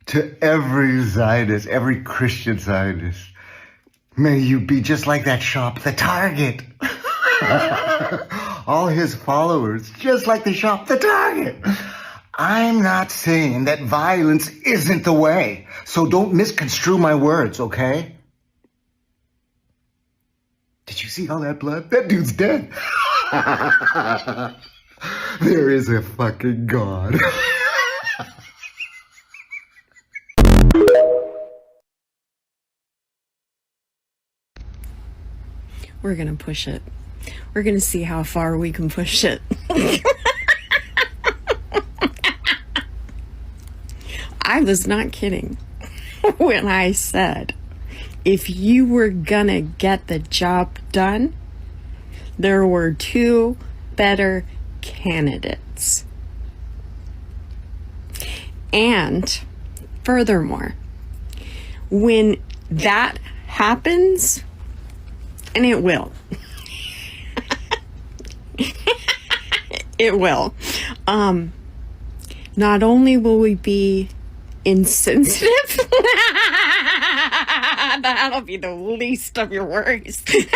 To every Zionist, every Christian Zionist, may you be just like that shop, the Target. All his followers, just like the shop, the Target. I'm not saying that violence isn't the way, so don't misconstrue my words, okay? Did you see all that blood? That dude's dead. There is a fucking God. We're gonna push it. We're gonna see how far we can push it. I was not kidding when I said if you were gonna get the job done, there were two better candidates. And furthermore, when that happens, and it will. It will. Not only will we be insensitive, that'll be the least of your worries. But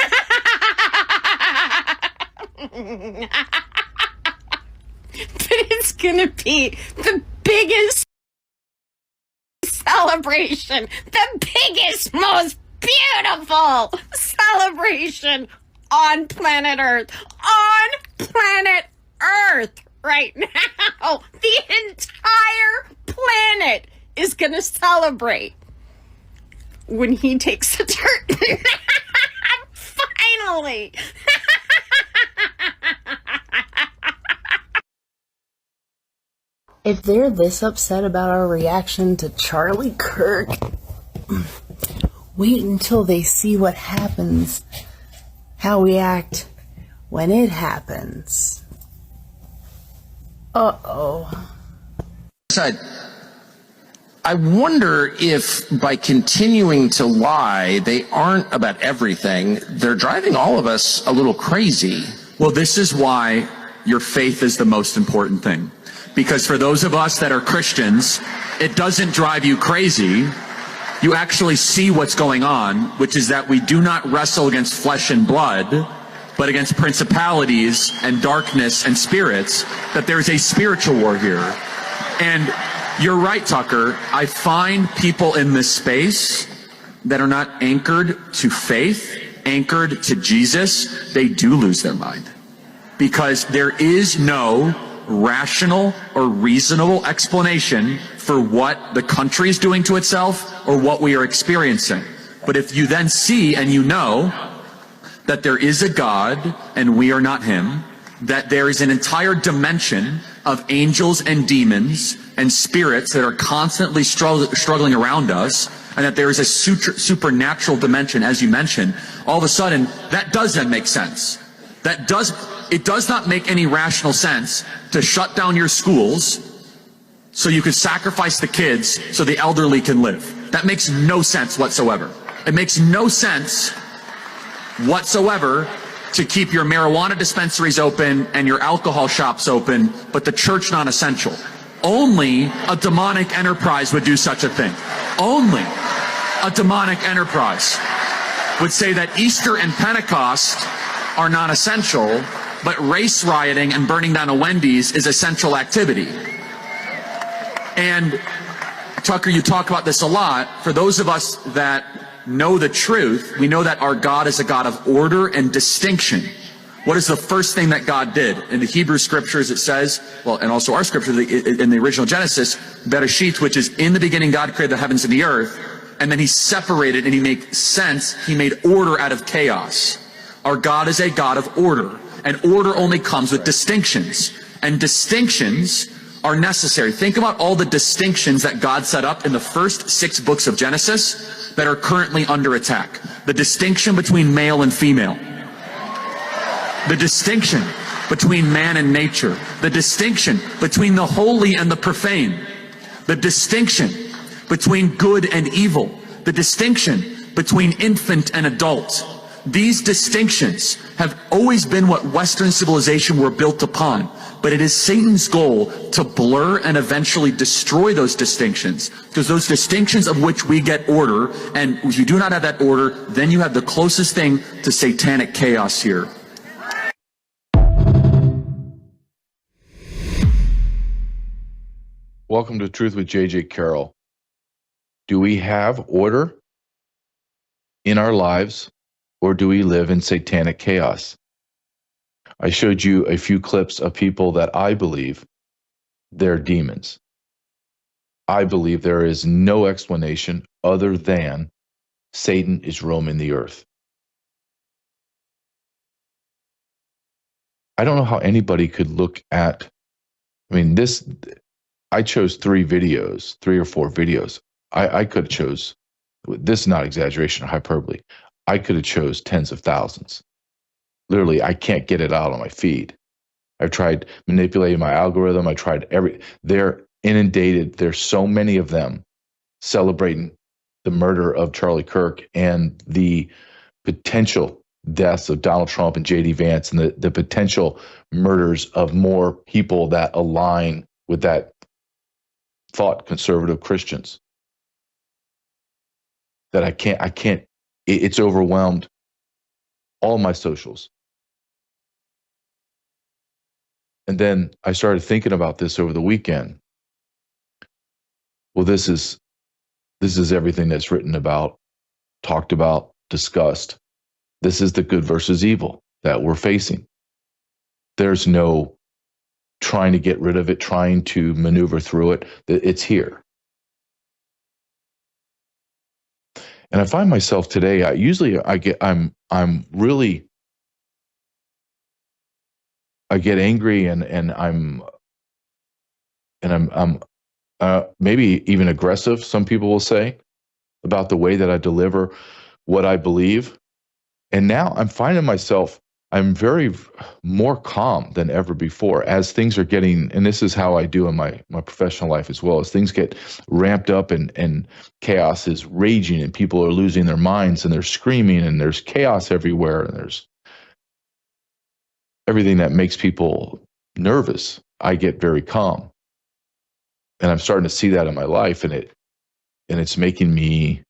it's gonna be the biggest celebration, the biggest, most beautiful celebration on planet Earth. On planet Earth right now. The entire planet is gonna celebrate when he takes a turn. Finally. If they're this upset about our reaction to Charlie Kirk, wait until they see what happens, how we act when it happens. Uh-oh. I wonder if by continuing to lie, they aren't about everything. They're driving all of us a little crazy. Well, this is why your faith is the most important thing. Because for those of us that are Christians, it doesn't drive you crazy. You actually see what's going on, which is that we do not wrestle against flesh and blood, but against principalities and darkness and spirits, that there's a spiritual war here. And you're right, Tucker. I find people in this space that are not anchored to faith, anchored to Jesus, they do lose their mind. Because there is no rational or reasonable explanation for what the country is doing to itself or what we are experiencing. But if you then see and you know that there is a God and we are not him, that there is an entire dimension of angels and demons and spirits that are constantly struggling around us, and that there is a supernatural dimension, as you mentioned, all of a sudden, that does then make sense. It does not make any rational sense to shut down your schools so you could sacrifice the kids so the elderly can live. That makes no sense whatsoever. It makes no sense whatsoever to keep your marijuana dispensaries open and your alcohol shops open, but the church non-essential. Only a demonic enterprise would do such a thing. Only a demonic enterprise would say that Easter and Pentecost are non-essential, but race rioting and burning down a Wendy's is essential activity. And Tucker, you talk about this a lot. For those of us that know the truth, we know that our God is a God of order and distinction. What is the first thing that God did? In the Hebrew scriptures it says, well, and also our scripture in the original Genesis, Bereshit, which is in the beginning God created the heavens and the earth, and then he separated and he made sense, he made order out of chaos. Our God is a God of order, and order only comes with distinctions, and distinctions are necessary. Think about all the distinctions that God set up in the first 6 books of Genesis that are currently under attack. The distinction between male and female. The distinction between man and nature. The distinction between the holy and the profane. The distinction between good and evil. The distinction between infant and adult. These distinctions have always been what Western civilization were built upon. But it is Satan's goal to blur and eventually destroy those distinctions, because those distinctions of which we get order, and if you do not have that order, then you have the closest thing to satanic chaos here. Welcome to Truth with J.J. Carrell. Do we have order in our lives, or do we live in satanic chaos? I showed you a few clips of people that I believe they're demons. I believe there is no explanation other than Satan is roaming the earth. I don't know how anybody could look at, I chose 3 or 4 videos. I could have chose, this is not exaggeration or hyperbole, I could have chose tens of thousands. Literally, I can't get it out on my feed. I've tried manipulating my algorithm. I tried they're inundated. There's so many of them celebrating the murder of Charlie Kirk and the potential deaths of Donald Trump and J.D. Vance, and the potential murders of more people that align with that thought conservative Christians. That I can't, it's overwhelmed all my socials. And then I started thinking about this over the weekend. Well, this is everything that's written about, talked about, discussed. This is the good versus evil that we're facing. There's no trying to get rid of it, trying to maneuver through it. It's here. And I find myself today, I get angry and I'm maybe even aggressive, some people will say, about the way that I deliver what I believe. And now I'm finding myself, I'm very more calm than ever before as things are getting, and this is how I do in my professional life as well, as things get ramped up and chaos is raging and people are losing their minds and they're screaming and there's chaos everywhere and there's everything that makes people nervous. I get very calm. And I'm starting to see that in my life, and it's making me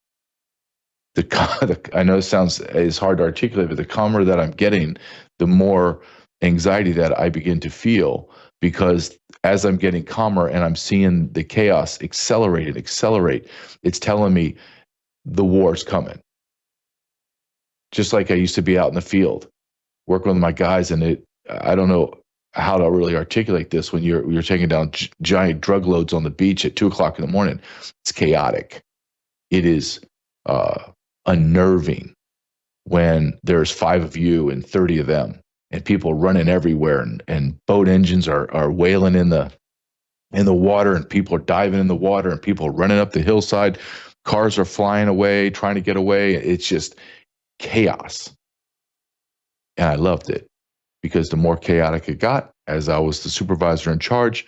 I know it's hard to articulate, but the calmer that I'm getting, the more anxiety that I begin to feel, because as I'm getting calmer and I'm seeing the chaos accelerate, it's telling me the war's coming. Just like I used to be out in the field working with my guys, and I don't know how to really articulate this when you're taking down giant drug loads on the beach at 2:00 in the morning. It's chaotic. It is unnerving when there's 5 of you and 30 of them and people running everywhere, and boat engines are wailing in the water, and people are diving in the water, and people are running up the hillside. Cars are flying away, trying to get away. It's just chaos. And I loved it, because the more chaotic it got, as I was the supervisor in charge,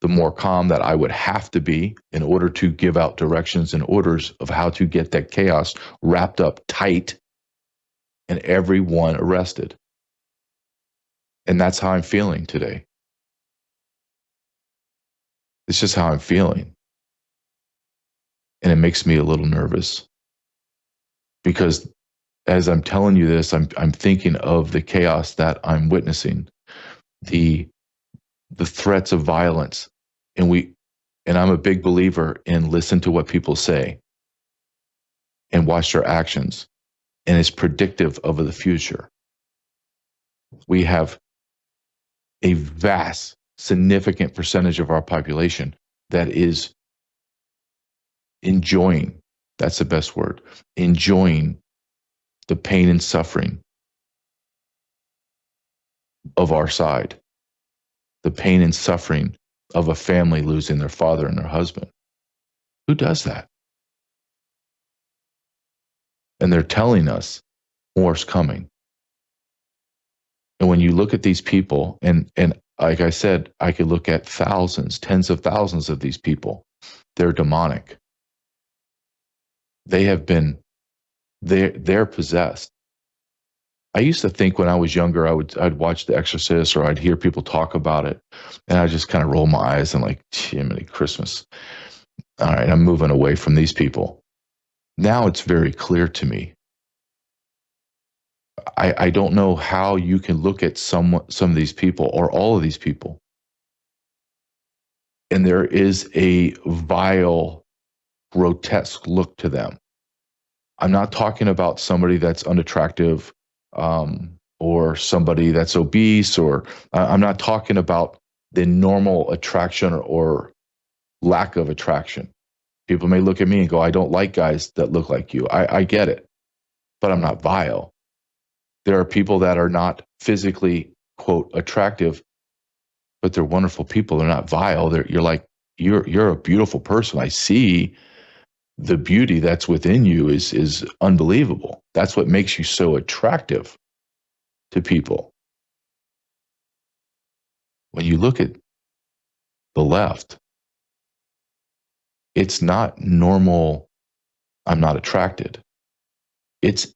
the more calm that I would have to be in order to give out directions and orders of how to get that chaos wrapped up tight and everyone arrested. And that's how I'm feeling today. It's just how I'm feeling. And it makes me a little nervous, because as I'm telling you this, I'm thinking of the chaos that I'm witnessing, the threats of violence, and I'm a big believer in listen to what people say and watch their actions, and it's predictive of the future. We have a vast, significant percentage of our population that is enjoying, that's the best word, enjoying the pain and suffering of our side, the pain and suffering of a family losing their father and their husband. Who does that? And they're telling us more's coming. And when you look at these people, and like I said, I could look at thousands, tens of thousands of these people. They're demonic. They have been, they're possessed. I used to think when I was younger, I'd watch The Exorcist or I'd hear people talk about it, and I just kind of roll my eyes and like, Jiminy Christmas. All right, I'm moving away from these people. Now it's very clear to me. I don't know how you can look at some of these people or all of these people, and there is a vile, grotesque look to them. I'm not talking about somebody that's unattractive, or somebody that's obese, or I'm not talking about the normal attraction or lack of attraction. People may look at me and go, I don't like guys that look like you. I get it, but I'm not vile. There are people that are not physically, quote, attractive, but they're wonderful people. They're not vile. You're a beautiful person. I see the beauty that's within you is unbelievable. That's what makes you so attractive to people. When you look at the left, it's not normal, I'm not attracted. It's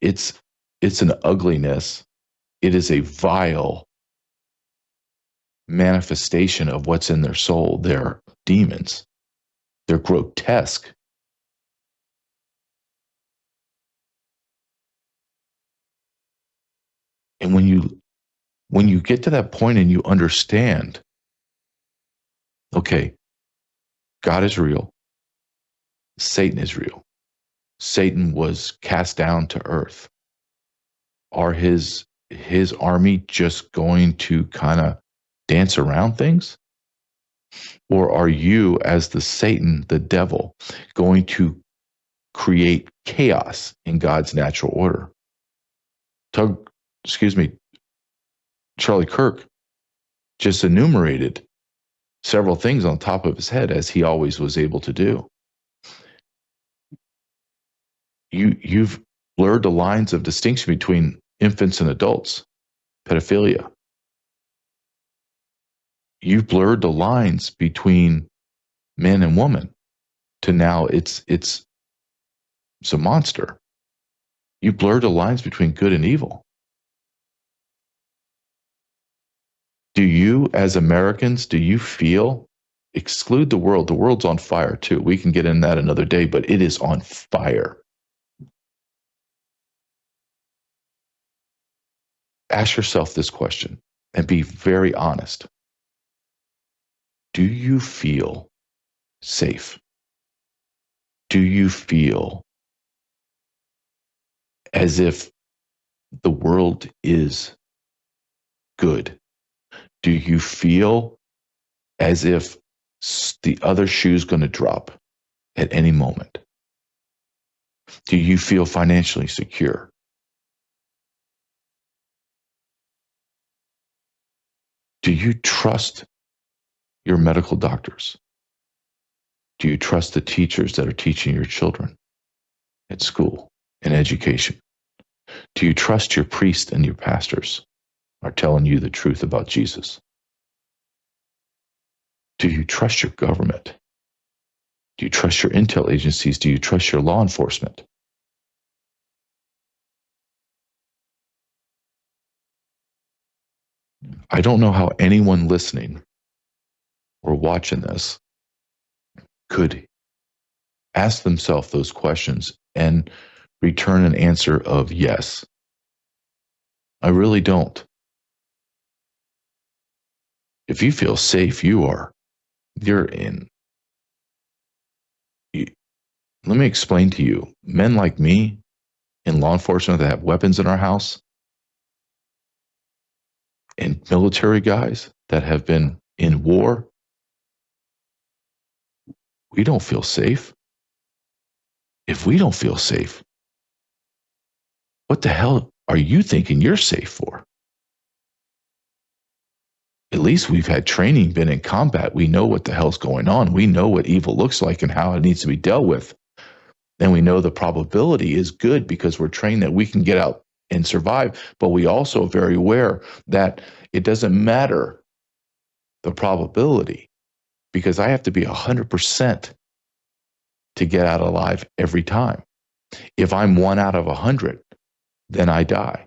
an ugliness. It is a vile manifestation of what's in their soul. They're demons. They're grotesque. And when you get to that point and you understand, okay, God is real. Satan is real. Satan was cast down to earth. Are his army just going to kind of dance around things? Or are you, as the Satan, the devil, going to create chaos in God's natural order? Charlie Kirk just enumerated several things on top of his head, as he always was able to do. You've blurred the lines of distinction between infants and adults, pedophilia. You've blurred the lines between man and woman to now it's a monster. You blurred the lines between good and evil. Do you, as Americans, do you feel, exclude the world, the world's on fire too. We can get in that another day, but it is on fire. Ask yourself this question and be very honest. Do you feel safe? Do you feel as if the world is good? Do you feel as if the other shoe's going to drop at any moment? Do you feel financially secure? Do you trust your medical doctors? Do you trust the teachers that are teaching your children at school and education? Do you trust your priests and your pastors are telling you the truth about Jesus? Do you trust your government? Do you trust your intel agencies? Do you trust your law enforcement? I don't know how anyone listening or watching this could ask themselves those questions and return an answer of yes. I really don't. If you feel safe, you're in. Let me explain to you, men like me in law enforcement that have weapons in our house, and military guys that have been in war, we don't feel safe. If we don't feel safe, what the hell are you thinking you're safe for? At least we've had training, been in combat. We know what the hell's going on. We know what evil looks like and how it needs to be dealt with. And we know the probability is good because we're trained that we can get out and survive. But we also are very aware that it doesn't matter the probability, because I have to be 100% to get out alive every time. If I'm 1 out of 100, then I die.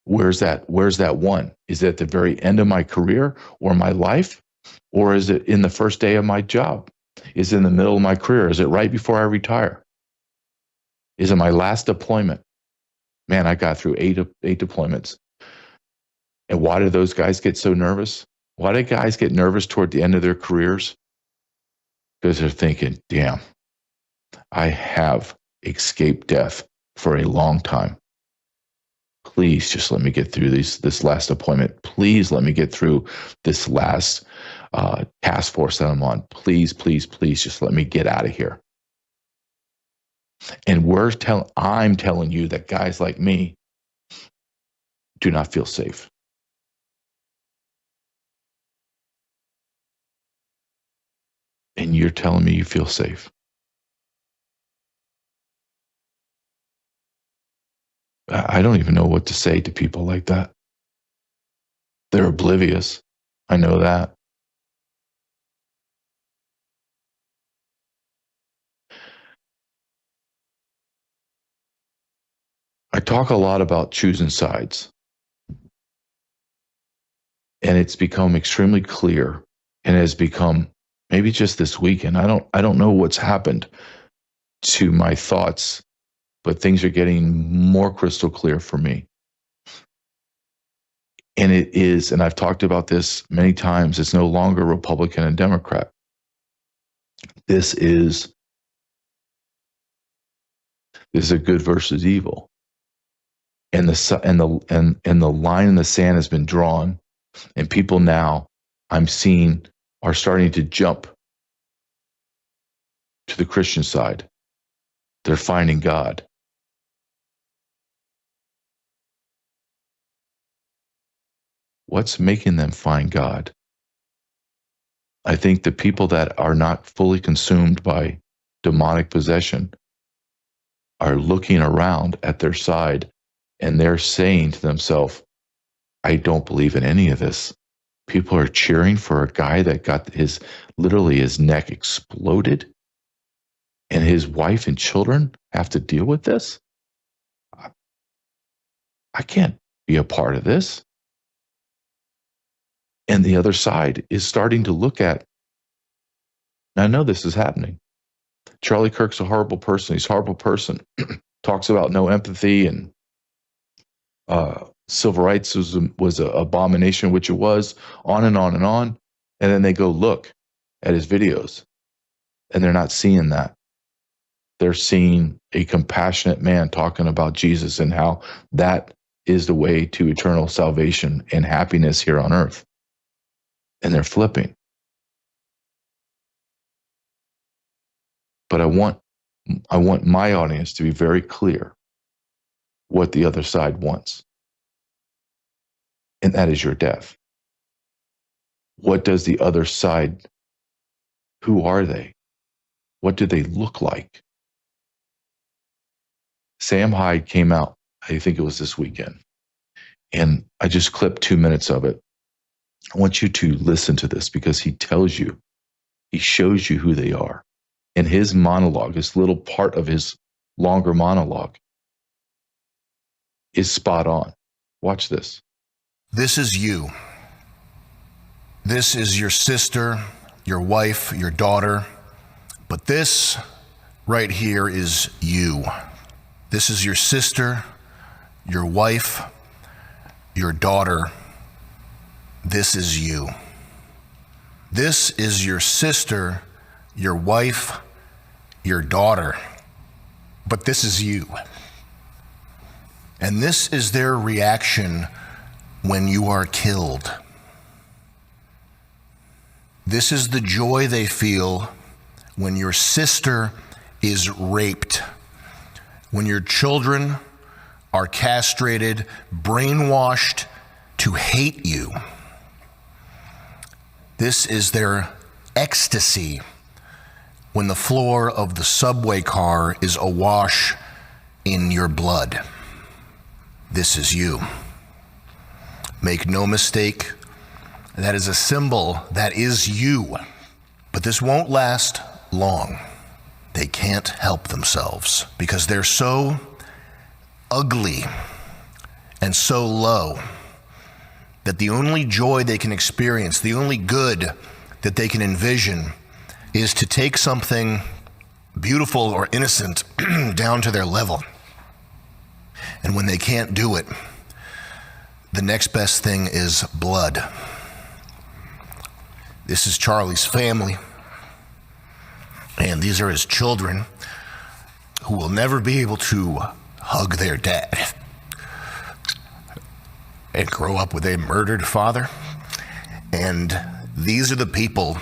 Where's that one? Is it at the very end of my career or my life? Or is it in the first day of my job? Is it in the middle of my career? Is it right before I retire? Is it my last deployment? Man, I got through eight deployments. And why do those guys get so nervous? Why do guys get nervous toward the end of their careers? Because they're thinking, damn, I have escaped death for a long time. Please just let me get through this last deployment. Please let me get through this last task force that I'm on. Please, please, please just let me get out of here. And I'm telling you that guys like me do not feel safe. And you're telling me you feel safe. I don't even know what to say to people like that. They're oblivious. I know that. I talk a lot about choosing sides. And it's become extremely clear and has become maybe just this weekend. I don't know what's happened to my thoughts, but things are getting more crystal clear for me. And it is, and I've talked about this many times, it's no longer Republican and Democrat. This is a good versus evil. And the line in the sand has been drawn, and people now I'm seeing are starting to jump to the Christian side. They're finding God. What's making them find God? I think the people that are not fully consumed by demonic possession are looking around at their side and they're saying to themselves, I don't believe in any of this. People are cheering for a guy that got his neck exploded and his wife and children have to deal with this. I can't be a part of this. And the other side is starting to look at, I know this is happening. Charlie Kirk's a horrible person. He's a horrible person. Talks about no empathy and civil rights was an abomination, which it was, on and on and on. And then they go look at his videos and they're not seeing that. They're seeing a compassionate man talking about Jesus and how that is the way to eternal salvation and happiness here on earth. And they're flipping. But I want my audience to be very clear what the other side wants. And that is your death. What does the other side, who are they? What do they look like? Sam Hyde came out, I think it was this weekend, and I just clipped 2 minutes of it. I want you to listen to this because he tells you, he shows you who they are. And his monologue, this little part of his longer monologue, is spot on. Watch this. This is you. This is your sister, your wife, your daughter. But this right here is you. This is your sister, your wife, your daughter. This is you. This is your sister, your wife, your daughter. But this is you. And this is their reaction when you are killed. This is the joy they feel when your sister is raped, when your children are castrated, brainwashed to hate you. This is their ecstasy when the floor of the subway car is awash in your blood. This is you. Make no mistake, that is a symbol, that is you. But this won't last long. They can't help themselves because they're so ugly and so low that the only joy they can experience, the only good that they can envision, is to take something beautiful or innocent down to their level. And when they can't do it, the next best thing is blood. This is Charlie's family, and these are his children who will never be able to hug their dad and grow up with a murdered father. And these are the people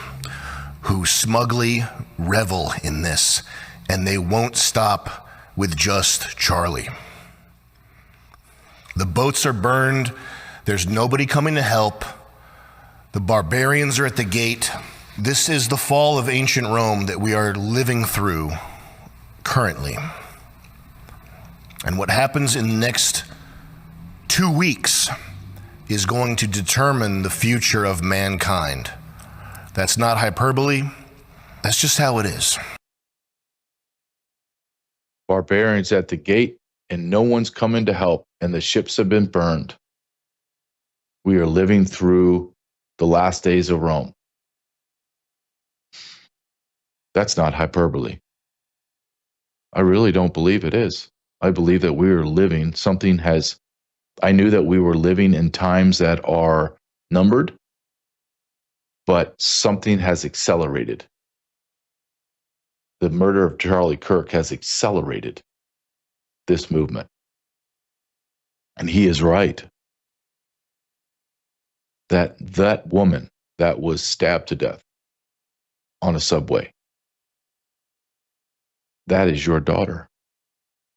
who smugly revel in this, and they won't stop with just Charlie. The boats are burned. There's nobody coming to help. The barbarians are at the gate. This is the fall of ancient Rome that we are living through currently. And what happens in the next 2 weeks is going to determine the future of mankind. That's not hyperbole. That's just how it is. Barbarians at the gate, and no one's coming to help, and the ships have been burned. We are living through the last days of Rome. That's not hyperbole. I really don't believe it is. I believe that we are living, I knew that we were living in times that are numbered, but something has accelerated. The murder of Charlie Kirk has accelerated this movement. And he is right. That woman that was stabbed to death on a subway, that is your daughter.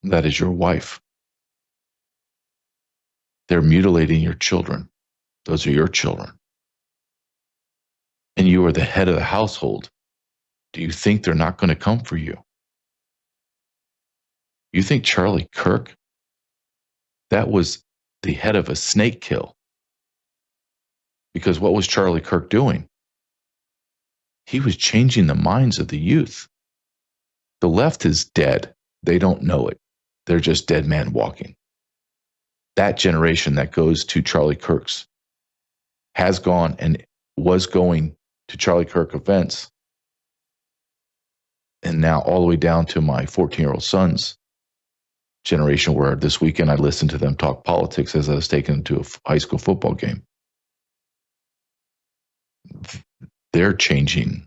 That is your wife. They're mutilating your children. Those are your children. And you are the head of the household. Do you think they're not going to come for you? You think Charlie Kirk, that was the head of a snake kill? Because what was Charlie Kirk doing? He was changing the minds of the youth. The left is dead. They don't know it. They're just dead man walking. That generation that goes to Charlie Kirk's has gone and was going to Charlie Kirk events. And now all the way down to my 14-year-old son's generation, where this weekend I listened to them talk politics as I was taken them to a high school football game. They're changing.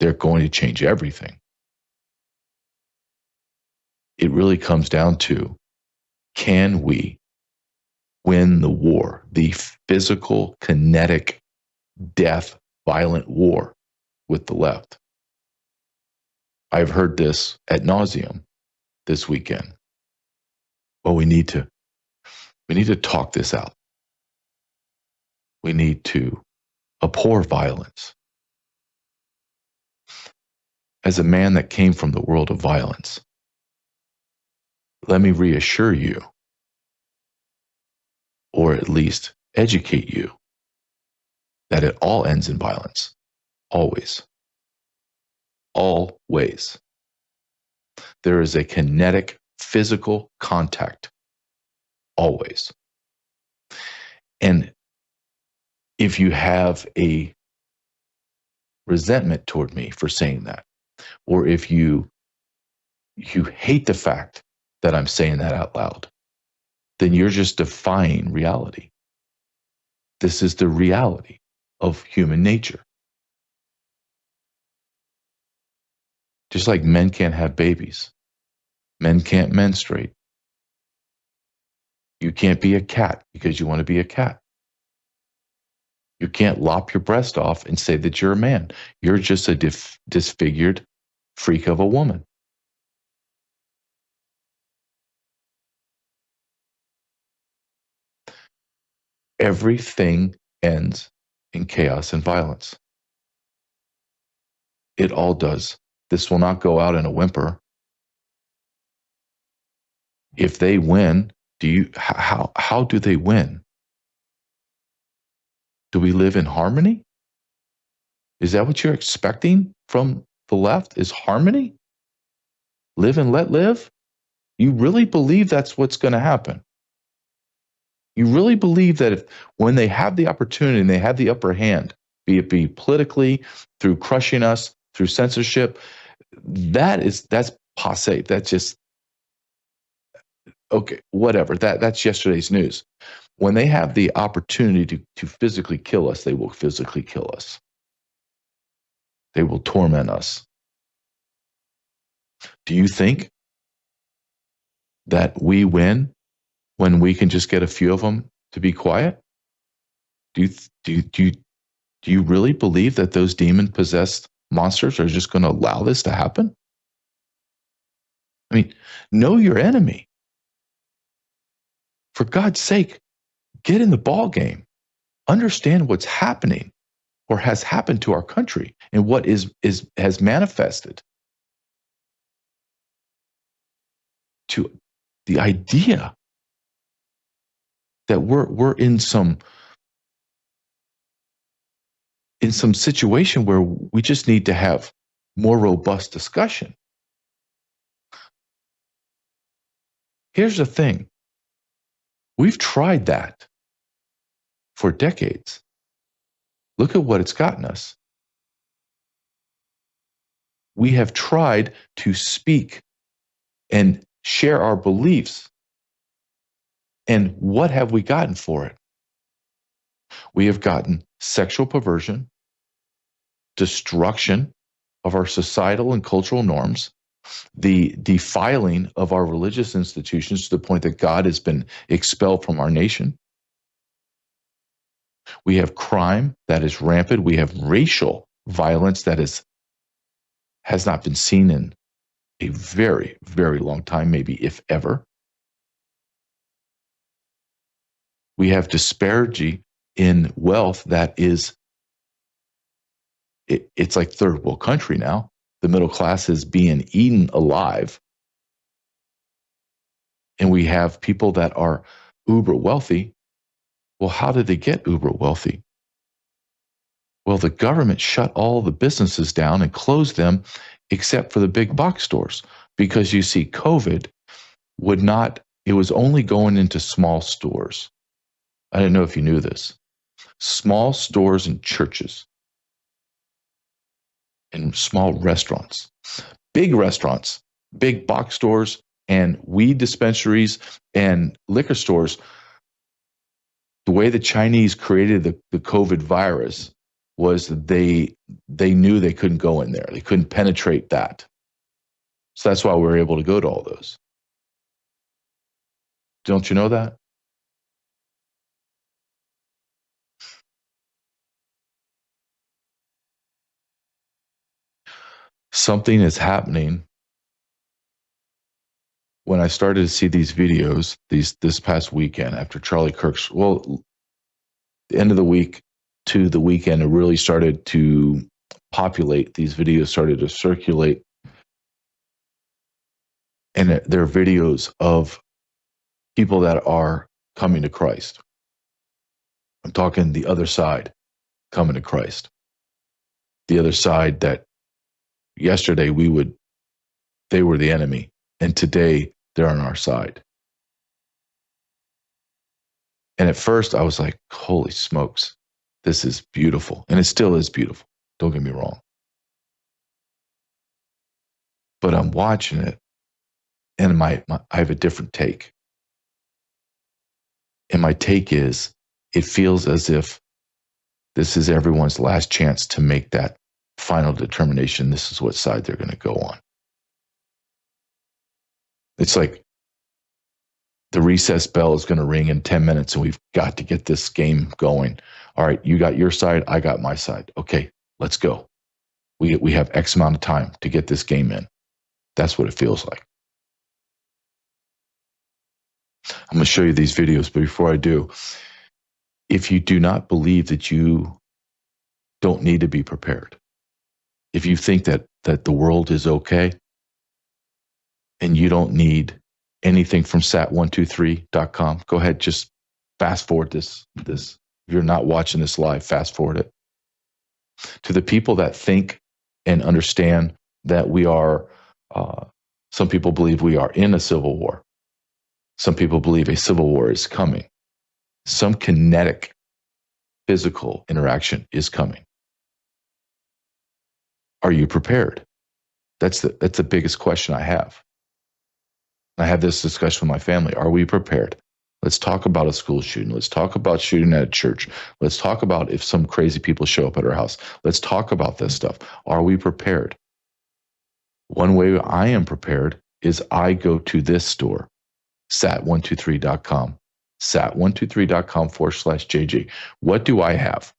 They're going to change everything. It really comes down to, can we win the war, the physical, kinetic, death, violent war with the left? I've heard this ad nauseum this weekend. Well, we need to talk this out. We need to abhor violence. As a man that came from the world of violence, let me reassure you, or at least educate you, that it all ends in violence. Always. Always. There is a kinetic, physical contact. Always. And if you have a resentment toward me for saying that, or if you hate the fact that I'm saying that out loud, then you're just defying reality. This is the reality of human nature. Just like men can't have babies, men can't menstruate. You can't be a cat because you want to be a cat. You can't lop your breast off and say that you're a man. You're just a disfigured freak of a woman. Everything ends in chaos and violence. It all does. This will not go out in a whimper. If they win, how do they win? Do we live in harmony? Is that what you're expecting from the left? Is harmony? Live and let live? You really believe that's what's going to happen? You really believe that when they have the opportunity and they have the upper hand, be politically, through crushing us, through censorship, that's passe. That's just, okay, whatever. That's yesterday's news. When they have the opportunity to physically kill us, they will physically kill us. They will torment us. Do you think that we win when we can just get a few of them to be quiet? Do you really believe that those demon-possessed monsters are just going to allow this to happen? I mean, know your enemy. For God's sake, get in the ball game. Understand what's happening or has happened to our country and what has manifested. To the idea that we're in some situation where we just need to have more robust discussion. Here's the thing. We've tried that for decades. Look at what it's gotten us. We have tried to speak and share our beliefs. And what have we gotten for it? We have gotten sexual perversion, destruction of our societal and cultural norms, the defiling of our religious institutions to the point that God has been expelled from our nation. We have crime that is rampant. We have racial violence that has not been seen in a very, very long time, maybe if ever. We have disparity in wealth that is, it's like third world country now. The middle class is being eaten alive. And we have people that are uber wealthy. Well, how did they get uber wealthy? Well, the government shut all the businesses down and closed them except for the big box stores, because you see, COVID it was only going into small stores. I didn't know if you knew this. Small stores and churches and small restaurants. Big restaurants, big box stores, and weed dispensaries and liquor stores. The way the Chinese created the COVID virus was that they knew they couldn't go in there. They couldn't penetrate that. So that's why we were able to go to all those. Don't you know that? Something is happening. When I started to see these videos this past weekend after Charlie Kirk's, the end of the week to the weekend, it really started to populate. These videos started to circulate. And they're videos of people that are coming to Christ. I'm talking the other side coming to Christ. The other side that yesterday they were the enemy, and today they're on our side. And at first I was like, holy smokes, this is beautiful. And it still is beautiful. Don't get me wrong. But I'm watching it, and I have a different take. And my take is, it feels as if this is everyone's last chance to make that final determination. This is what side they're going to go on. It's like the recess bell is going to ring in 10 minutes and we've got to get this game going. All right, you got your side, I got my side. Okay, let's go. We have X amount of time to get this game in. That's what it feels like. I'm going to show you these videos, but before I do, if you do not believe that you don't need to be prepared, if you think that the world is okay and you don't need anything from sat123.com, go ahead, just fast forward this. If you're not watching this live, fast forward it. To the people that think and understand that we are, some people believe we are in a civil war. Some people believe a civil war is coming. Some kinetic physical interaction is coming. Are you prepared? That's the biggest question I have. I had this discussion with my family. Are we prepared? Let's talk about a school shooting. Let's talk about shooting at a church. Let's talk about if some crazy people show up at our house. Let's talk about this stuff. Are we prepared? One way I am prepared is I go to this store, sat123.com, sat123.com/JJ. What do I have?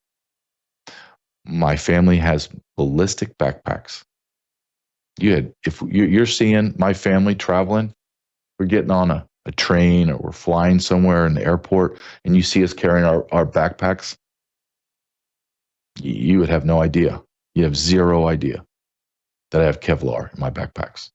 My family has ballistic backpacks. If you're seeing my family traveling, we're getting on a train or we're flying somewhere in the airport and you see us carrying our backpacks, you would have no idea. You have zero idea that I have Kevlar in my backpacks.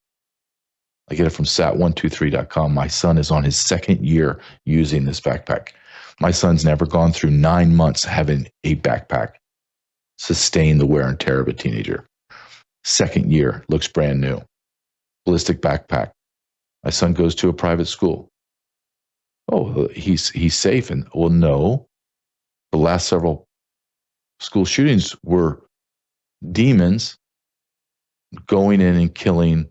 I get it from sat123.com. My son is on his second year using this backpack. My son's never gone through 9 months having a backpack sustain the wear and tear of a teenager. Second year, looks brand new. Ballistic backpack. My son goes to a private school. Oh, he's safe. And well, no. The last several school shootings were demons going in and killing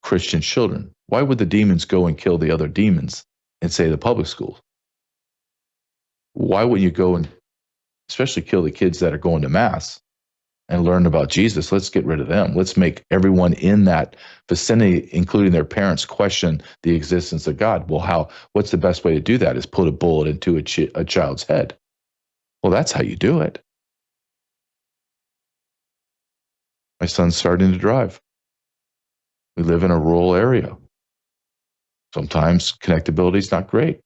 Christian children. Why would the demons go and kill the other demons and say the public schools? Why would you go and especially kill the kids that are going to mass and learn about Jesus? Let's get rid of them. Let's make everyone in that vicinity, including their parents, question the existence of God. Well, what's the best way to do that is put a bullet into a child's head. Well, that's how you do it. My son's starting to drive. We live in a rural area. Sometimes connectability is not great.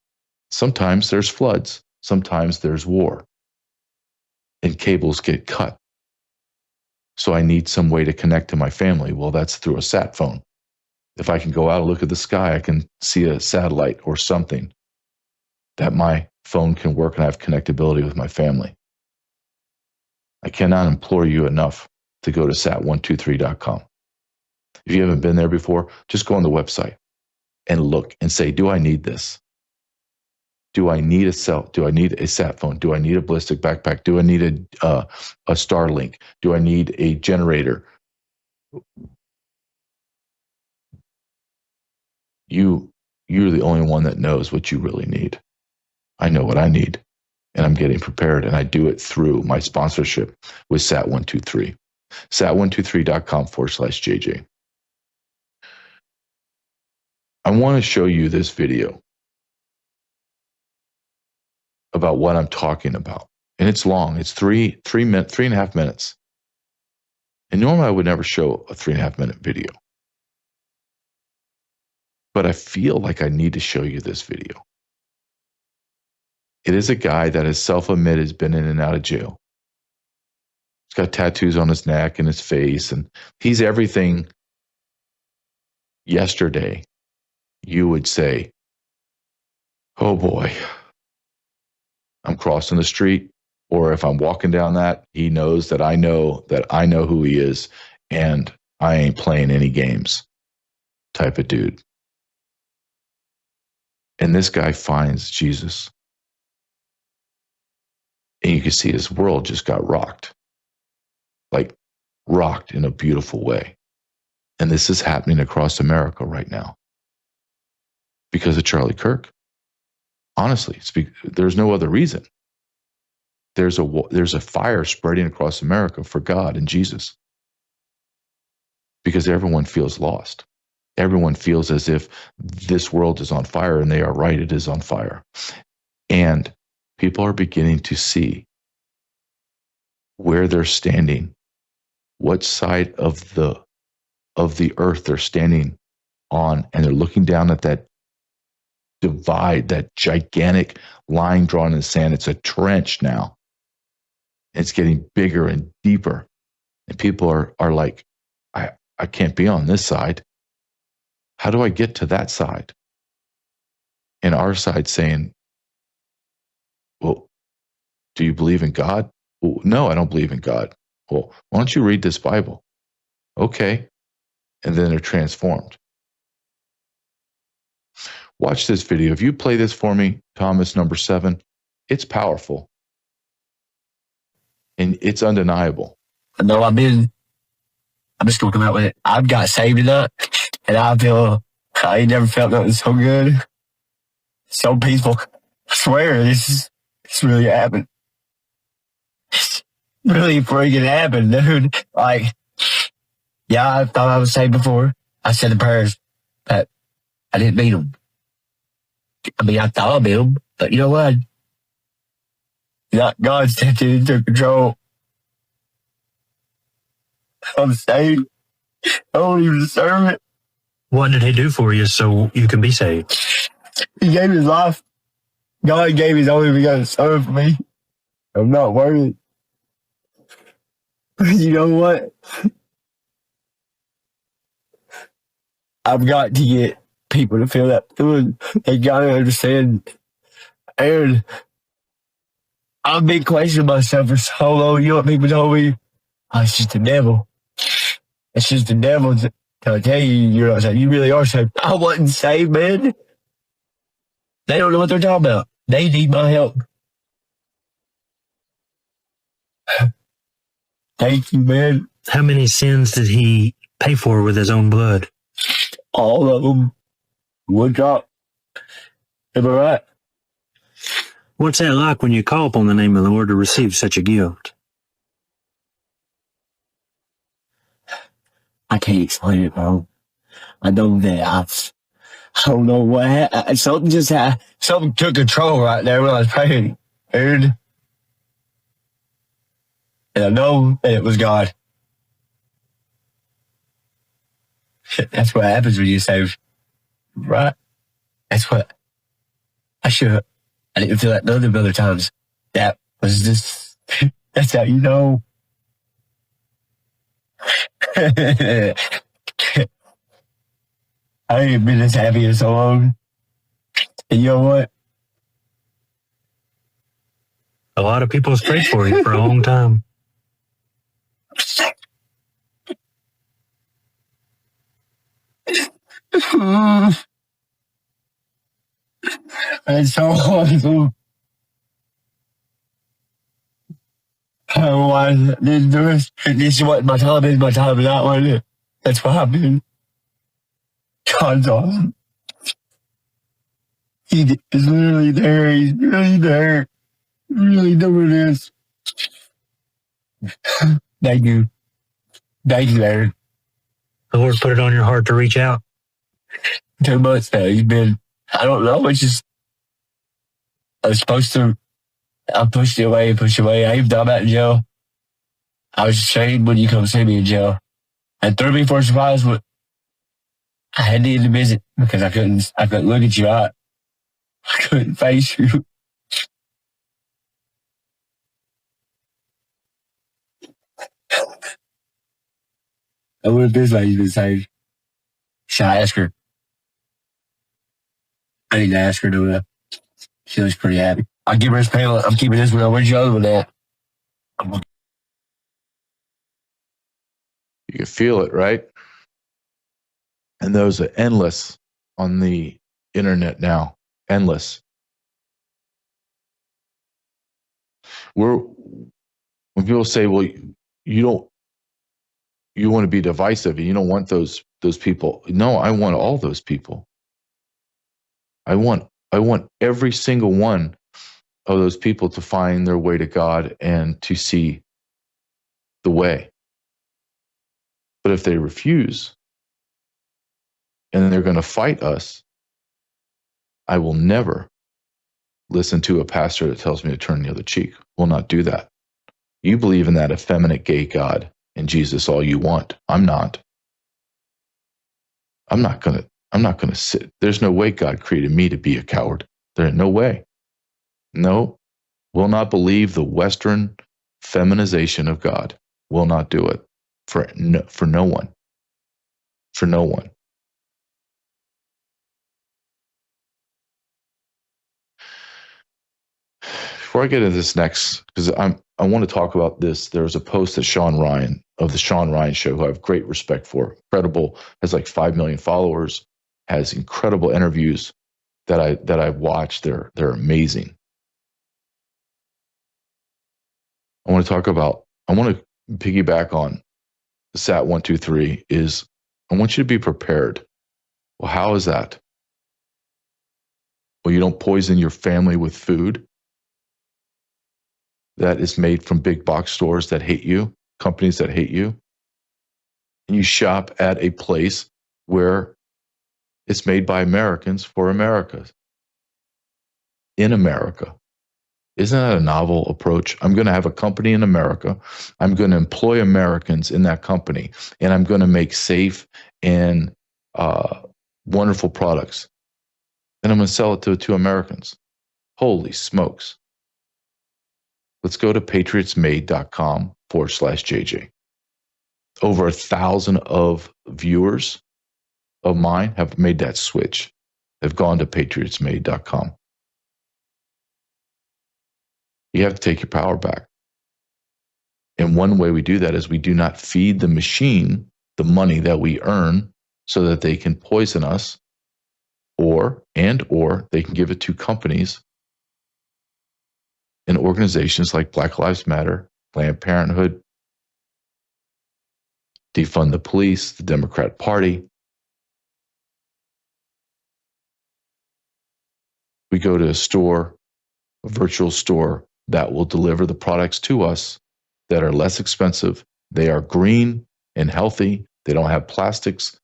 Sometimes there's floods. Sometimes there's war. And cables get cut. So I need some way to connect to my family. Well, that's through a sat phone. If I can go out and look at the sky, I can see a satellite or something that my phone can work and I have connectability with my family. I cannot implore you enough to go to sat123.com. If you haven't been there before, just go on the website and look and say, do I need this? Do I need a cell? Do I need a sat phone? Do I need a ballistic backpack? Do I need a Starlink? Do I need a generator? You're the only one that knows what you really need. I know what I need, and I'm getting prepared, and I do it through my sponsorship with Sat123. Sat123.com/JJ. I want to show you this video about what I'm talking about. And it's long. It's 3.5 minutes. And normally I would never show a 3.5 minute video. But I feel like I need to show you this video. It is a guy that has self-admitted has been in and out of jail. He's got tattoos on his neck and his face, and he's everything yesterday you would say, oh boy, I'm crossing the street, or if I'm walking down that, he knows that I know who he is, and I ain't playing any games type of dude. And this guy finds Jesus. And you can see his world just got rocked. Like rocked in a beautiful way. And this is happening across America right now. Because of Charlie Kirk. Honestly, there's no other reason. There's a fire spreading across America for God and Jesus. Because everyone feels lost. Everyone feels as if this world is on fire, and they are right, it is on fire. And people are beginning to see where they're standing, what side of the earth they're standing on, and they're looking down at that divide, that gigantic line drawn in the sand. It's a trench now. It's getting bigger and deeper. And people are like, I can't be on this side. How do I get to that side? And our side saying, well, do you believe in God? Well, no, I don't believe in God. Well, why don't you read this Bible? Okay. And then they're transformed. Watch this video. If you play this for me, Thomas, number 7, It's powerful. And it's undeniable. No, I'm just gonna come out with it. I've got saved tonight, and I feel I ain't never felt nothing so good, so peaceful. I swear, it's really happened. It's really freaking happened, dude. Like, yeah, I thought I was saved before. I said the prayers, but I didn't meet them. I mean, I thought I met them, but you know what? God stepped in and took control. I'm saved. I don't even deserve it. What did he do for you so you can be saved? He gave his life. God gave his only begotten son for me. I'm not worthy. But you know what? I've got to get people to feel that feeling. They gotta understand. And I've been questioning myself for so long. You know what people told me? Oh, it's just the devil. It's just the devil to tell you you're not saved. You really are saved. I wasn't saved, man. They don't know what they're talking about. They need my help. Thank you, man. How many sins did he pay for with his own blood? All of them. One drop. Am I right? What's that like when you call upon the name of the Lord to receive such a gift? I can't explain it, bro. I know that I don't know what happened. Something took control right there when I was praying, dude. And I know that it was God. That's what happens when you save, right? That's what I didn't feel that none of the other times. That was just, that's how you know. I ain't been as happy in so long. And you know what? A lot of people have prayed for you for a long time. It's so awesome. I don't know why I didn't do this. This is what my time is. My time is not what it is. That's what I've been. God's awesome. He is literally there. He's really there. Really doing this. Thank you. Thank you, Larry. The Lord put it on your heart to reach out. 2 months now. He's been, I don't know. It's just, I was supposed to, I pushed it away. I even thought about in jail. I was ashamed when you come see me in jail. And threw me for a surprise, but I had to end the visit because I couldn't look at you. I couldn't face you. I wonder if this lady's been saved. Should I ask her? I need to ask her to she looks pretty happy. I'll give her this panel. I'm keeping this one. Where's your other one at? You can feel it, right? And those are endless on the internet now. Endless. When people say, well, you want to be divisive and you don't want those people. No, I want all those people. I want every single one of those people to find their way to God and to see the way. But if they refuse and they're going to fight us, I will never listen to a pastor that tells me to turn the other cheek. Will not do that. You believe in that effeminate gay God and Jesus all you want. I'm not. I'm not going to sit. There's no way God created me to be a coward. There's no way. No, will not believe the Western feminization of God. Will not do it for no one. For no one. Before I get into this next, because I want to talk about this. There was a post that Sean Ryan of the Sean Ryan Show, who I have great respect for, incredible, has like 5 million followers, has incredible interviews that I've watched. They're amazing. I want to piggyback on SAT 123 is I want you to be prepared. Well, how is that? Well, you don't poison your family with food that is made from big box stores that hate you, companies that hate you. And you shop at a place where it's made by Americans for America. In America. Isn't that a novel approach? I'm going to have a company in America. I'm going to employ Americans in that company, and I'm going to make safe and wonderful products. And I'm going to sell it to Americans. Holy smokes. Let's go to patriotsmade.com/JJ. Over 1,000 of viewers of mine have made that switch. They've gone to patriotsmade.com. You have to take your power back. And one way we do that is we do not feed the machine the money that we earn so that they can poison us, or they can give it to companies and organizations like Black Lives Matter, Planned Parenthood, defund the police, the Democrat Party. We go to a store, a virtual store, that will deliver the products to us that are less expensive. They are green and healthy. They don't have plastics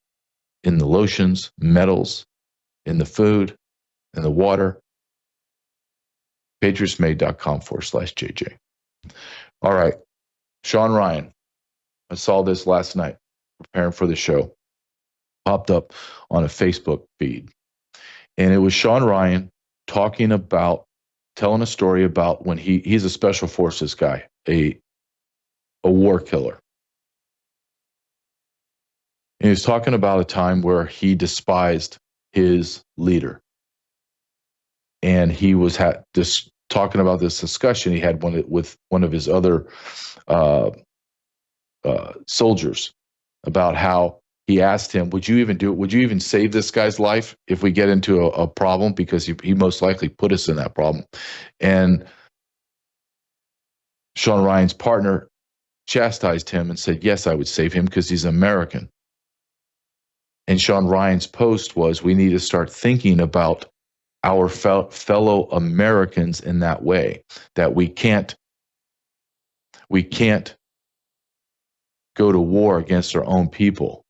in the lotions, metals in the food, in the water. patriotsmade.com/JJ. All right. Sean Ryan. I saw this last night, preparing for the show. Popped up on a Facebook feed. And it was Sean Ryan telling a story about when he's a special forces guy, a war killer. And he was talking about a time where he despised his leader. And he was talking about this discussion he had with one of his other soldiers about how he asked him, would you even do it? Would you even save this guy's life if we get into a problem? Because he most likely put us in that problem. And Sean Ryan's partner chastised him and said, yes, I would save him because he's American. And Sean Ryan's post was, we need to start thinking about our fellow Americans in that way, that we can't go to war against our own people.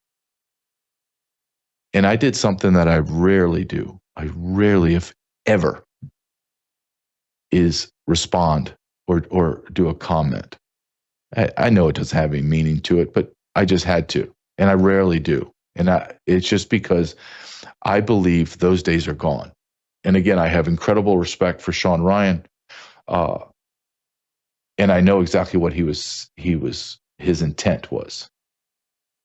And I did something that I rarely do. I rarely, if ever, is respond or do a comment. I know it doesn't have any meaning to it, but I just had to. And I rarely do. And it's just because I believe those days are gone. And again, I have incredible respect for Sean Ryan. And I know exactly what his intent was.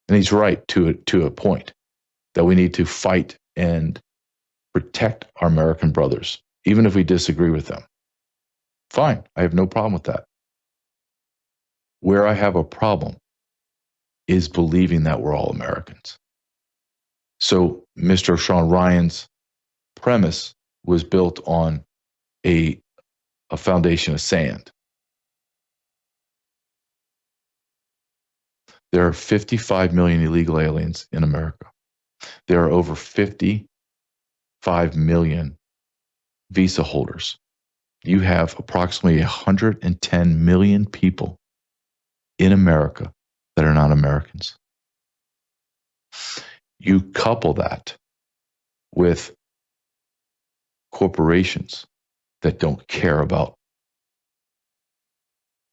And he's right to a point. That we need to fight and protect our American brothers, even if we disagree with them. Fine, I have no problem with that. Where I have a problem is believing that we're all Americans. So Mr. Sean Ryan's premise was built on a foundation of sand. There are 55 million illegal aliens in America. There are over 55 million visa holders. You have approximately 110 million people in America that are not Americans. You couple that with corporations that don't care about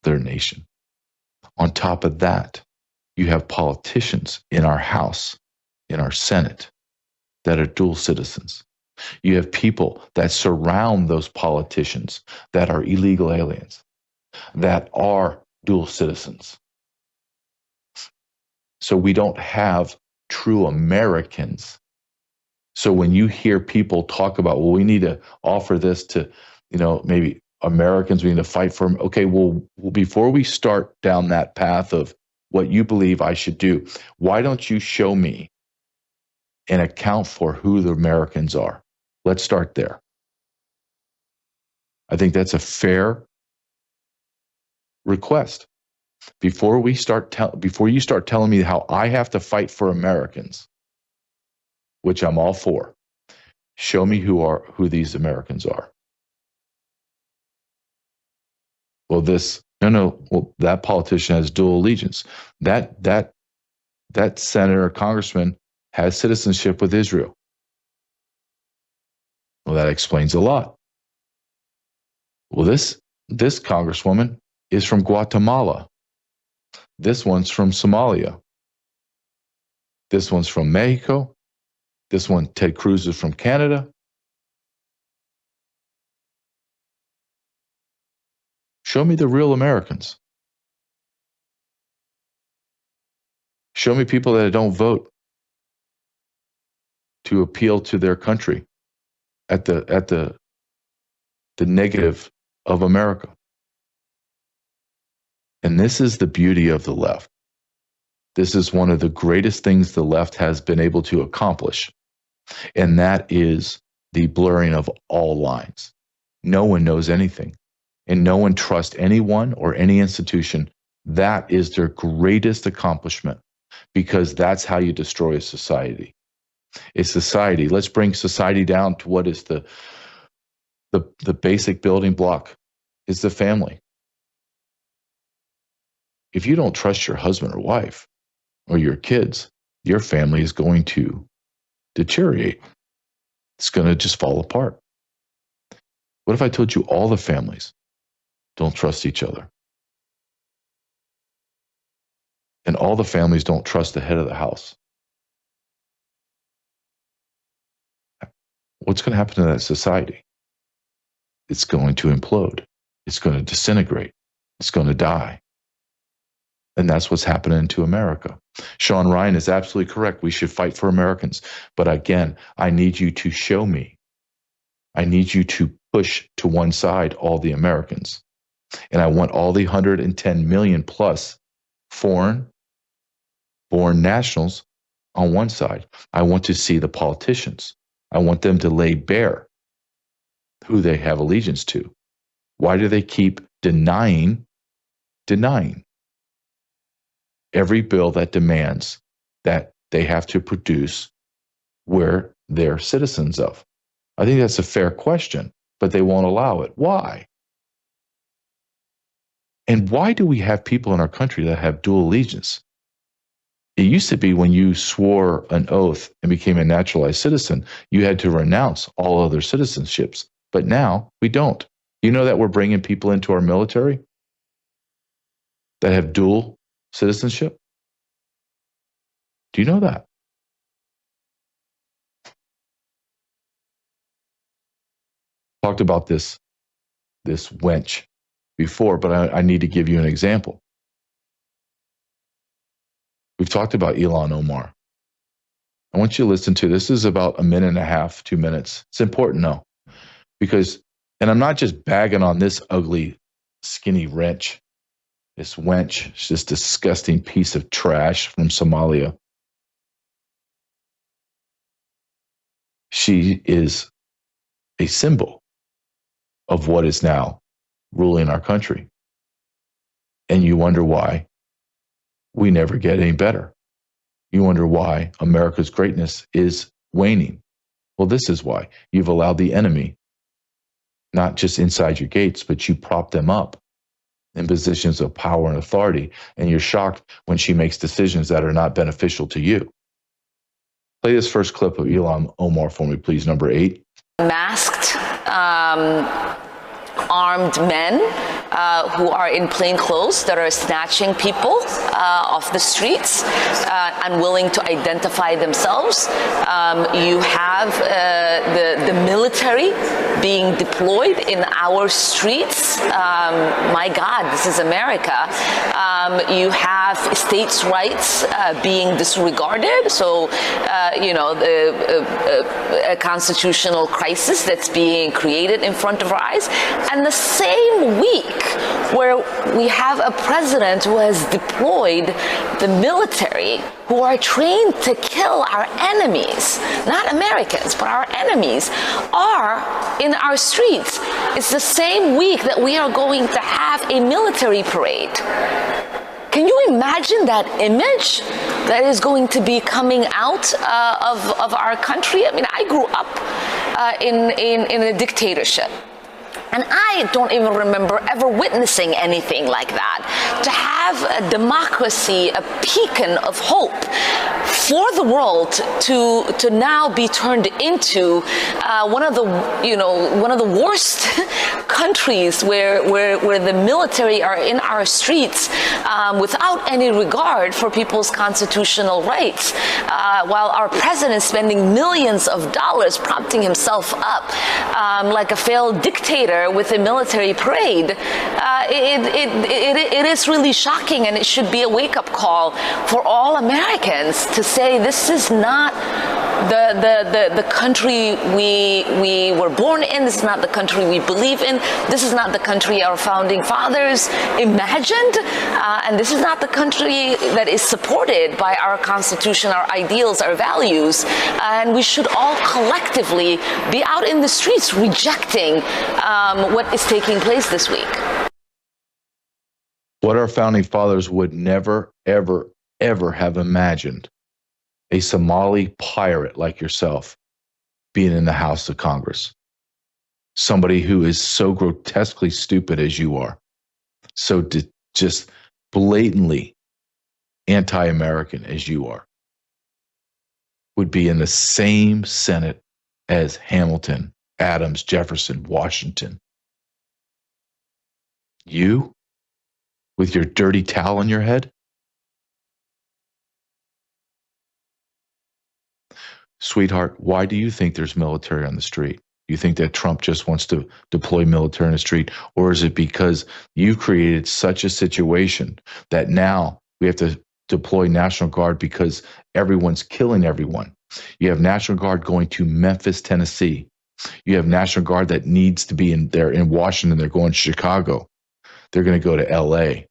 their nation. On top of that, you have politicians in our House, in our Senate, that are dual citizens. You have people that surround those politicians that are illegal aliens, that are dual citizens. So we don't have true Americans. So when you hear people talk about, well, we need to offer this to, maybe Americans, we need to fight for them. Okay, well, before we start down that path of what you believe I should do, why don't you show me and account for who the Americans are? Let's start there. I think that's a fair request. Before you start telling me how I have to fight for Americans, which I'm all for, show me who these Americans are. Well, that politician has dual allegiance. That senator or congressman has citizenship with Israel. Well, that explains a lot. Well, this congresswoman is from Guatemala. This one's from Somalia. This one's from Mexico. This one, Ted Cruz, is from Canada. Show me the real Americans. Show me people that don't vote to appeal to their country at the negative of America. And this is the beauty of the left. This is one of the greatest things the left has been able to accomplish. And that is the blurring of all lines. No one knows anything. And no one trusts anyone or any institution. That is their greatest accomplishment, because that's how you destroy a society. A society, let's bring society down to what is the basic building block, is the family. If you don't trust your husband or wife or your kids, your family is going to deteriorate. It's going to just fall apart. What if I told you all the families don't trust each other? And all the families don't trust the head of the house? What's going to happen to that society? It's going to implode. It's going to disintegrate. It's going to die. And that's what's happening to America. Sean Ryan is absolutely correct. We should fight for Americans. But again, I need you to show me. I need you to push to one side all the Americans. And I want all the 110 million plus foreign-born nationals on one side. I want to see the politicians. I want them to lay bare who they have allegiance to. Why do they keep denying every bill that demands that they have to produce where they're citizens of? I think that's a fair question, but they won't allow it. Why? And why do we have people in our country that have dual allegiance? It used to be when you swore an oath and became a naturalized citizen, you had to renounce all other citizenships. But now we don't. You know that we're bringing people into our military that have dual citizenship? Do you know that? Talked about this wench before, but I need to give you an example. We've talked about Ilhan Omar. I want you to listen to this. This is about 1.5 minutes, 2 minutes. It's important though, because, and I'm not just bagging on this ugly, skinny wrench, this wench, it's this disgusting piece of trash from Somalia. She is a symbol of what is now ruling our country. And you wonder why we never get any better. You wonder why America's greatness is waning. Well, this is why. You've allowed the enemy, not just inside your gates, but you prop them up in positions of power and authority, and you're shocked when she makes decisions that are not beneficial to you. Play this first clip of Ilhan Omar for me, please, number 8. Masked, armed men who are in plain clothes that are snatching people off the streets, unwilling to identify themselves. You have the military being deployed in our streets. My God, this is America. You have states' rights being disregarded. So, a constitutional crisis that's being created in front of our eyes. And the same week week where we have a president who has deployed the military who are trained to kill our enemies, not Americans, but our enemies, are in our streets. It's the same week that we are going to have a military parade. Can you imagine that image that is going to be coming out of our country? I mean, I grew up in a dictatorship. And I don't even remember ever witnessing anything like that. To have a democracy, a beacon of hope for the world to now be turned into one of the worst countries where the military are in our streets without any regard for people's constitutional rights, while our president is spending millions of dollars propping himself up like a failed dictator with a military parade. It is really shocking, and it should be a wake-up call for all Americans to say this is not the country we were born in. This is not the country we believe in. This is not the country our founding fathers imagined, and this is not the country that is supported by our Constitution, our ideals, our values. And we should all collectively be out in the streets rejecting what is taking place this week. What our founding fathers would never, ever, ever have imagined: a Somali pirate like yourself being in the House of Congress. Somebody who is so grotesquely stupid as you are, so just blatantly anti-American as you are, would be in the same Senate as Hamilton, Adams, Jefferson, Washington. You, with your dirty towel on your head? Sweetheart, why do you think there's military on the street? You think that Trump just wants to deploy military on the street? Or is it because you created such a situation that now we have to deploy National Guard because everyone's killing everyone? You have National Guard going to Memphis, Tennessee. You have National Guard that needs to be in Washington. They're going to Chicago. They're going to go to LA.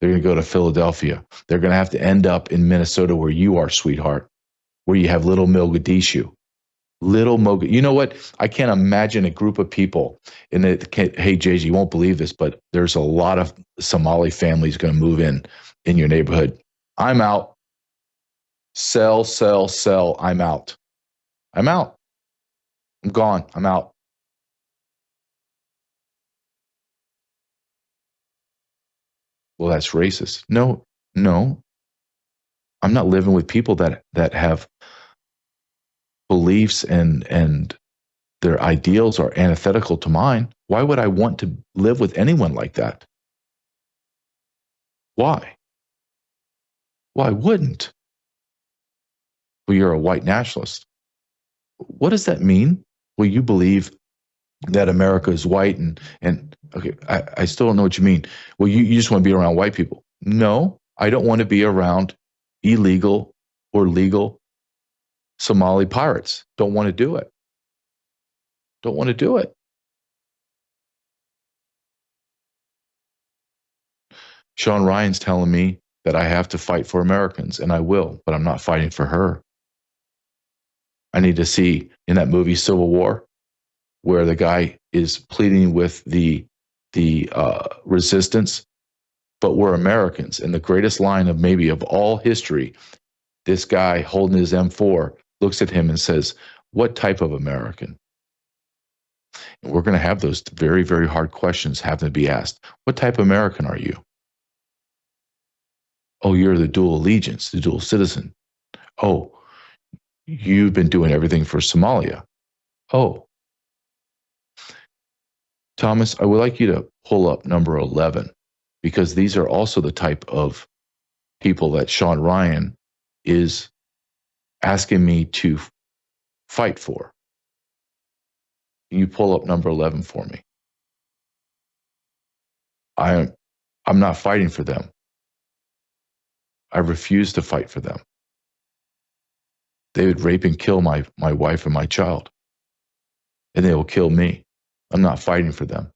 They're going to go to Philadelphia. They're going to have to end up in Minnesota where you are, sweetheart, where you have little Mogadishu. You know what? I can't imagine a group of people hey, JJ, you won't believe this, but there's a lot of Somali families going to move in your neighborhood. I'm out. Sell. I'm out. I'm out. I'm gone. I'm out. Well, that's racist. No. I'm not living with people that have beliefs and their ideals are antithetical to mine. Why would I want to live with anyone like that? Why? Well, I wouldn't. Well, you're a white nationalist. What does that mean? Well, you believe that America is white and okay, I still don't know what you mean. Well, you just want to be around white people. No, I don't want to be around illegal or legal Somali pirates. Don't want to do it. Don't want to do it. Sean Ryan's telling me that I have to fight for Americans, and I will, but I'm not fighting for her. I need to see in that movie Civil War, where the guy is pleading with the resistance, but we're Americans. And the greatest line of all history, this guy holding his M4 looks at him and says, "What type of American?" And we're going to have those very, very hard questions having to be asked. What type of American are you? Oh, you're the dual allegiance, the dual citizen. Oh, you've been doing everything for Somalia. Oh. Thomas, I would like you to pull up number 11, because these are also the type of people that Sean Ryan is asking me to fight for. Can you pull up number 11 for me? I'm not fighting for them. I refuse to fight for them. They would rape and kill my wife and my child, and they will kill me. I'm not fighting for them.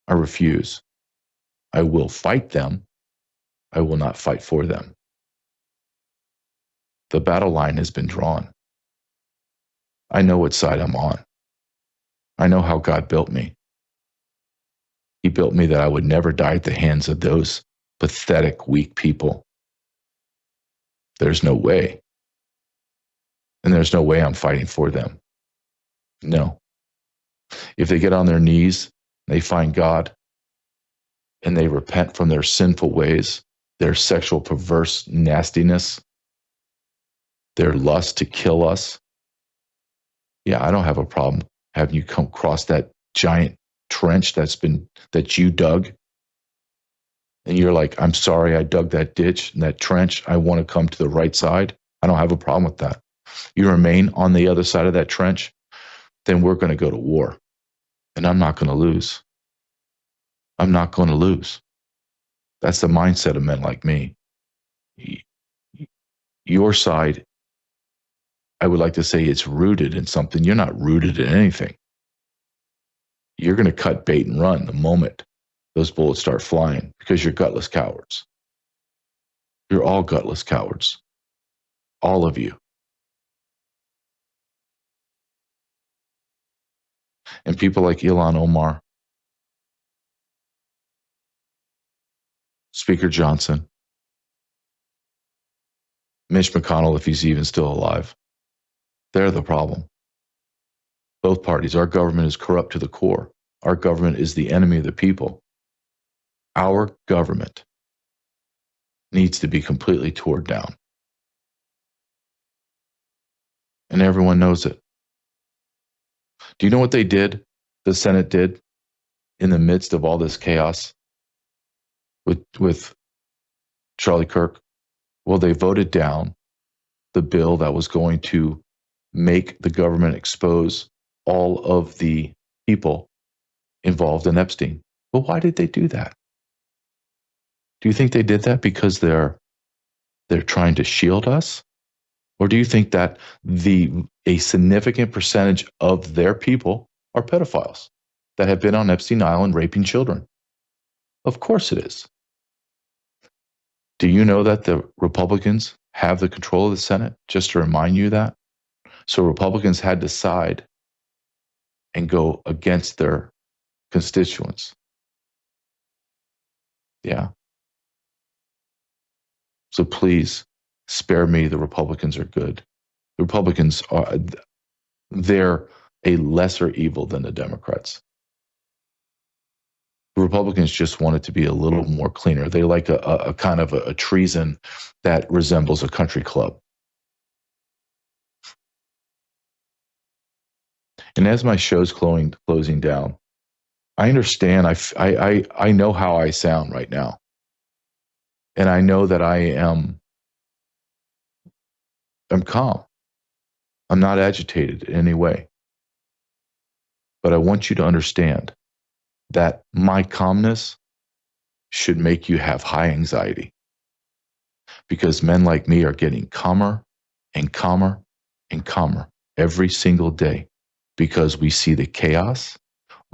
I refuse. I will fight them. I will not fight for them. The battle line has been drawn. I know what side I'm on. I know how God built me. He built me that I would never die at the hands of those pathetic, weak people. There's no way. And there's no way I'm fighting for them. No. If they get on their knees, they find God, and they repent from their sinful ways, their sexual perverse nastiness, their lust to kill us, yeah, I don't have a problem having you come across that giant trench that you dug. And you're like, I'm sorry, I dug that ditch and that trench. I want to come to the right side. I don't have a problem with that. You remain on the other side of that trench, then we're going to go to war. And I'm not going to lose. I'm not going to lose. That's the mindset of men like me. Your side, I would like to say it's rooted in something. You're not rooted in anything. You're going to cut bait and run the moment those bullets start flying because you're gutless cowards. You're all gutless cowards. All of you. And people like Ilhan Omar, Speaker Johnson, Mitch McConnell, if he's even still alive, they're the problem. Both parties. Our government is corrupt to the core. Our government is the enemy of the people. Our government needs to be completely torn down. And everyone knows it. Do you know what they did, the Senate did, in the midst of all this chaos with Charlie Kirk? Well, they voted down the bill that was going to make the government expose all of the people involved in Epstein. But why did they do that? Do you think they did that because they're trying to shield us? Or do you think that a significant percentage of their people are pedophiles that have been on Epstein Island raping children? Of course it is. Do you know that the Republicans have the control of the Senate? Just to remind you that. So Republicans had to side and go against their constituents. Yeah. So please spare me. The Republicans are good. The Republicans they're a lesser evil than the Democrats. The Republicans just want it to be a little more cleaner. They like a kind of a treason that resembles a country club. And as my show's closing down, I understand. I know how I sound right now. And I know that I'm calm. I'm not agitated in any way. But I want you to understand that my calmness should make you have high anxiety. Because men like me are getting calmer and calmer and calmer every single day. Because we see the chaos,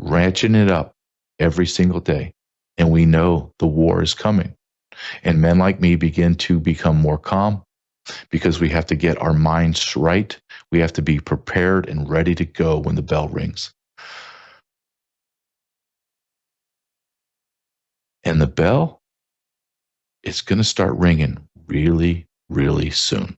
ratcheting it up every single day. And we know the war is coming. And men like me begin to become more calm because we have to get our minds right. We have to be prepared and ready to go when the bell rings. And the bell is going to start ringing really, really soon.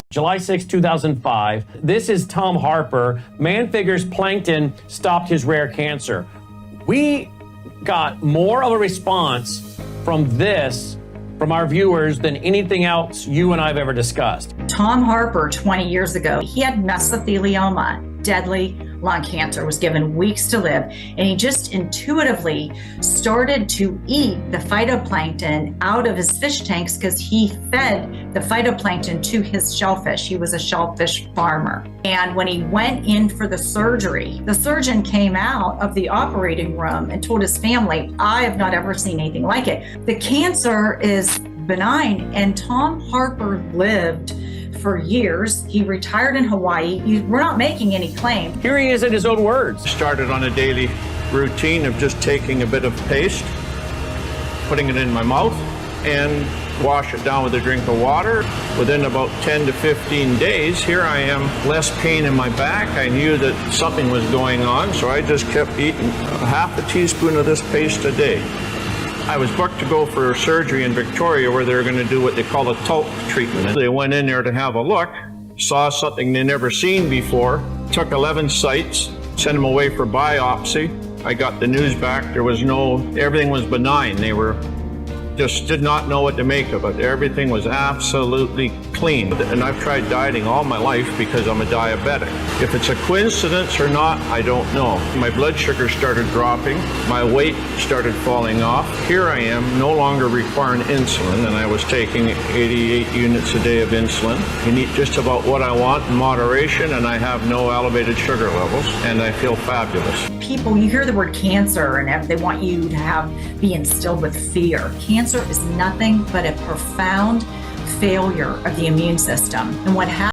July 6, 2005. This is Tom Harper. Man figures plankton stopped his rare cancer. We got more of a response from this from our viewers than anything else you and I have ever discussed. Tom Harper, 20 years ago, he had mesothelioma, deadly lung cancer, was given weeks to live, and he just intuitively started to eat the phytoplankton out of his fish tanks because he fed the phytoplankton to his shellfish. He was a shellfish farmer. And when he went in for the surgery, the surgeon came out of the operating room and told his family, I have not ever seen anything like it. The cancer is benign. And Tom Harper lived for years. He retired in Hawaii. We're not making any claim. Here he is in his own words. Started on a daily routine of just taking a bit of paste, putting it in my mouth, and wash it down with a drink of water. Within about 10 to 15 days, here I am, less pain in my back. I knew that something was going on, so I just kept eating half a teaspoon of this paste a day. I was booked to go for surgery in Victoria where they were going to do what they call a talc treatment. They went in there to have a look, saw something they never seen before, took 11 sites, sent them away for biopsy. I got the news back. Everything was benign. They just did not know what to make of it. Everything was absolutely clean. And I've tried dieting all my life because I'm a diabetic. If it's a coincidence or not, I don't know. My blood sugar started dropping. My weight started falling off. Here I am, no longer requiring insulin, and I was taking 88 units a day of insulin. I can eat just about what I want in moderation, and I have no elevated sugar levels, and I feel fabulous. People, you hear the word cancer, and they want you to be instilled with fear. Cancer is nothing but a profound failure of the immune system. And what happens